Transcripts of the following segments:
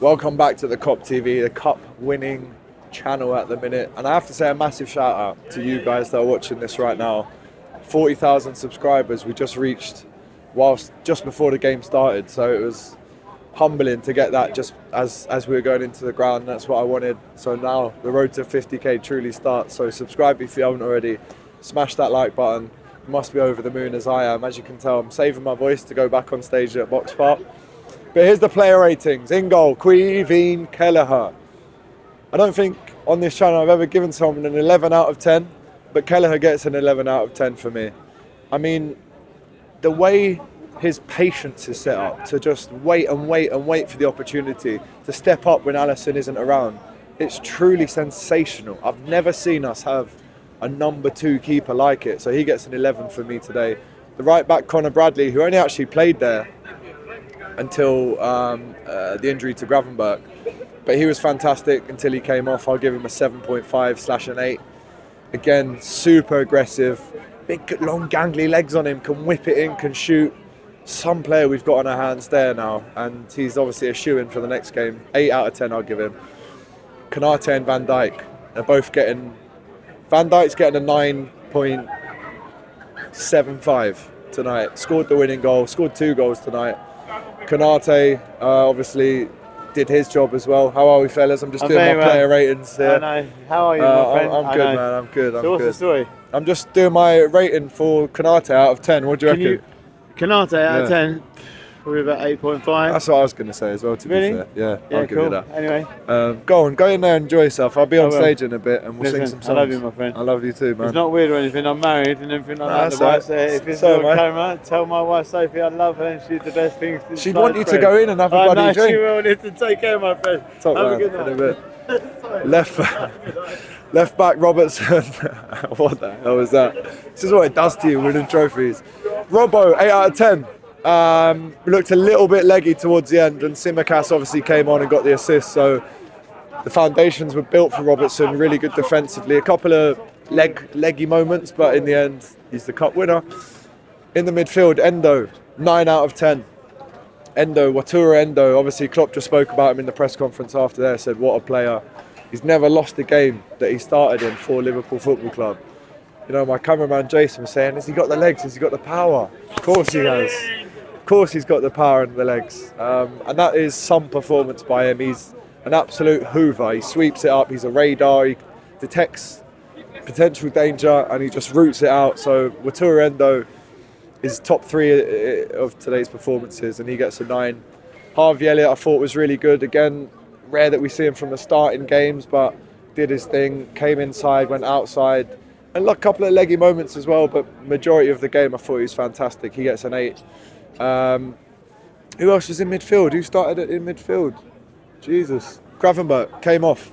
Welcome back to the Kop TV, the Cup winning channel at the minute. And I have to say a massive shout out to you guys that are watching this right now. 40,000 subscribers we just reached just before the game started. So it was humbling to get that just as we were going into the ground. That's what I wanted. So now the road to 50k truly starts. So subscribe if you haven't already. Smash that like button. You must be over the moon as I am. As you can tell, I'm saving my voice to go back on stage at Box Park. But here's the player ratings. In goal, Queen Kelleher. I don't think on this channel I've ever given someone an 11 out of 10, but Kelleher gets an 11 out of 10 for me. I mean, the way his patience is set up to just wait for the opportunity to step up when Alisson isn't around, it's truly sensational. I've never seen us have a number 2 keeper like it, so he gets an 11 for me today. The right back, Conor Bradley, who only actually played there until the injury to Gravenberch, but he was fantastic until he came off. I'll give him a 7.5/an 8. Again, super aggressive, big long gangly legs on him, can whip it in, can shoot. Some player we've got on our hands there now, and he's obviously a shoo-in for the next game. 8 out of 10 I'll give him. Konate and Van Dijk, they're both getting, Van Dijk's getting a 9.75 tonight. Scored the winning goal, scored 2 goals tonight. Konate obviously did his job as well. How are we, fellas? I'm just doing my player ratings here. I know. How are you, my friend? I'm good, man. I'm good. So what's the story? I'm just doing my rating for Konate out of 10. What do you reckon? Konate out of 10? Probably about 8.5. That's what I was going to say as well, to be fair. Yeah, I'll give cool. you that. Anyway. Go in there and enjoy yourself. I'll be on stage in a bit and we'll sing some songs. I love you, my friend. I love you too, man. It's not weird or anything. I'm married and everything like that. The wife's there. If it's on camera, tell my wife Sophie I love her and she's the best thing. She'd want you to go in and have a bloody drink. She will. Need to take care of my friend. Top have man. a good night. In a bit. Left back Robertson. What the hell was that? This is what it does to you winning trophies. Robbo, 8 out of 10. Looked a little bit leggy towards the end, and Simicas obviously came on and got the assist, so the foundations were built for Robertson. Really good defensively, a couple of leggy moments, but in the end he's the cup winner. In the midfield, Endo, 9 out of 10. Wataru Endo, obviously Klopp just spoke about him in the press conference after there, said what a player. He's never lost a game that he started in for Liverpool Football Club. You know, my cameraman Jason was saying, has he got the legs, has he got the power? Of course he has. Of course he's got the power and the legs, and that is some performance by him. He's an absolute hoover. He sweeps it up, he's a radar, he detects potential danger and he just roots it out. So Wataru Endo is top 3 of today's performances and he gets a 9. Harvey Elliott I thought was really good. Again, rare that we see him from the start in games, but did his thing, came inside, went outside, and a couple of leggy moments as well, but majority of the game I thought he was fantastic. He gets an 8. Who else was in midfield? Who started it in midfield? Jesus. Gravenberch came off.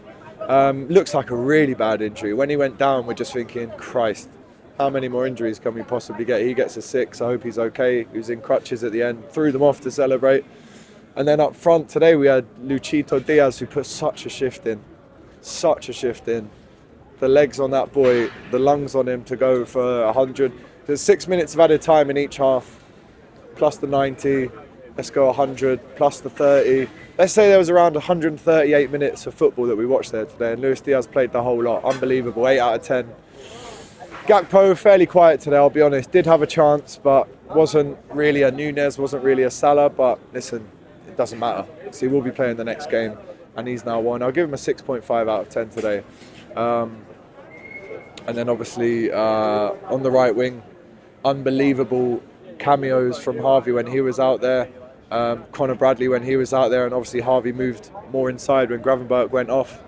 Looks like a really bad injury. When he went down, we're just thinking, Christ, how many more injuries can we possibly get? He gets a 6. I hope he's okay. He was in crutches at the end. Threw them off to celebrate. And then up front today, we had Luchito Diaz, who put such a shift in. The legs on that boy, the lungs on him to go for 100. There's 6 minutes of added time in each half. Plus the 90, let's go 100, plus the 30. Let's say there was around 138 minutes of football that we watched there today, and Luis Diaz played the whole lot. Unbelievable, 8 out of 10. Gakpo, fairly quiet today, I'll be honest. Did have a chance, but wasn't really a Nunez, wasn't really a Salah, but listen, it doesn't matter. So he will be playing the next game, and he's now 1. I'll give him a 6.5 out of 10 today. And then obviously on the right wing, unbelievable cameos from Harvey when he was out there, Conor Bradley when he was out there, and obviously Harvey moved more inside when Gravenberch went off.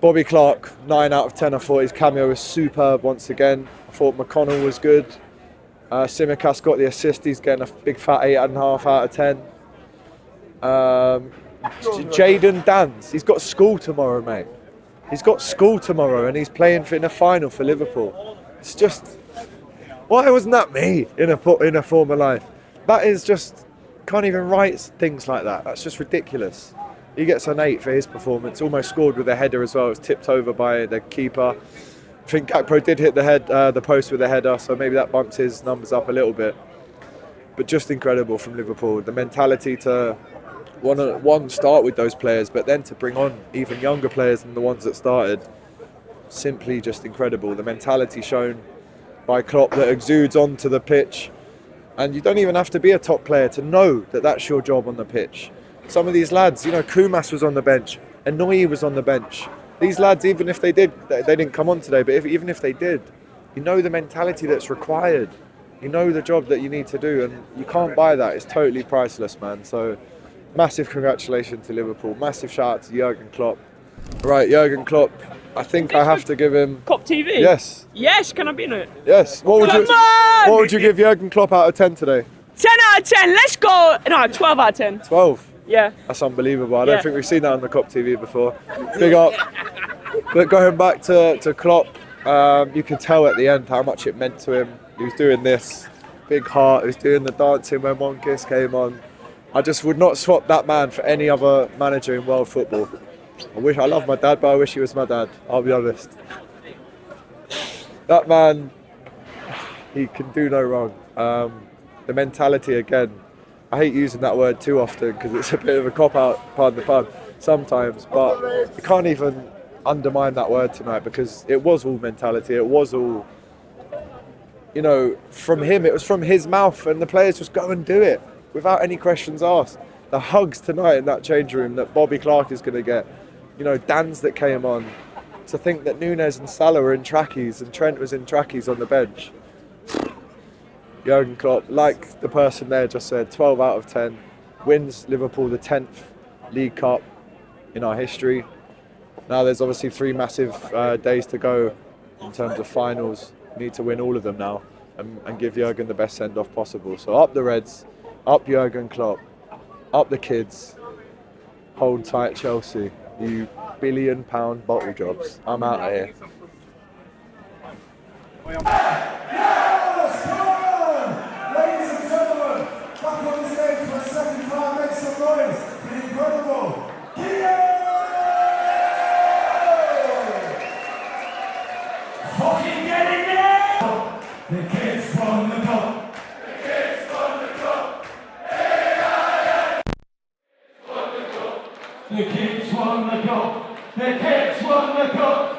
Bobby Clark, 9 out of 10. I thought his cameo was superb once again. I thought McConnell was good. Simicas got the assist, he's getting a big fat 8.5 out of 10. Jadon Danns, he's got school tomorrow, mate. He's got school tomorrow and he's playing in a final for Liverpool. It's just, why wasn't that me in a former life? That is just, can't even write things like that. That's just ridiculous. He gets an 8 for his performance. Almost scored with a header as well. It was tipped over by the keeper. I think Gakpo did hit the post with a header, so maybe that bumps his numbers up a little bit. But just incredible from Liverpool. The mentality to one start with those players, but then to bring on even younger players than the ones that started, simply just incredible. The mentality shown by Klopp that exudes onto the pitch, and you don't even have to be a top player to know that that's your job on the pitch. Some of these lads, you know, Kumas was on the bench, Anoyi was on the bench. These lads, even if they didn't come on today, but even if they did, you know the mentality that's required. You know the job that you need to do, and you can't buy that. It's totally priceless, man. So massive congratulations to Liverpool. Massive shout out to Jurgen Klopp. Right, Jurgen Klopp, I think I have to give him... Kop TV? Yes. Yes, can I be in it? Yes. What would you give Jurgen Klopp out of 10 today? 10 out of 10, let's go! No, 12 out of 10. 12? Yeah. That's unbelievable. I don't think we've seen that on the Kop TV before. Big up. But going back to Klopp, you could tell at the end how much it meant to him. He was doing this, big heart, he was doing the dancing when One Kiss came on. I just would not swap that man for any other manager in world football. I love my dad, but I wish he was my dad, I'll be honest. That man, he can do no wrong. The mentality again, I hate using that word too often because it's a bit of a cop-out, pardon the pun, sometimes, but you can't even undermine that word tonight because it was all mentality, it was all, you know, from him, it was from his mouth, and the players just go and do it without any questions asked. The hugs tonight in that change room that Bobby Clark is going to get, you know, Dan's that came on, to think that Nunes and Salah were in trackies and Trent was in trackies on the bench. Jurgen Klopp, like the person there just said, 12 out of 10, wins Liverpool the 10th League Cup in our history. Now there's obviously 3 massive days to go in terms of finals. We need to win all of them now and give Jurgen the best send-off possible. So up the Reds, up Jurgen Klopp, up the kids, hold tight Chelsea, you £1 billion bottle jobs. I'm out of here. Ladies and gentlemen, back on the stage for a second time, make some noise for the incredible fucking get it now! The kids from the Kop. The kids from the Kop. The kids from the Kop. The kids from the Kop.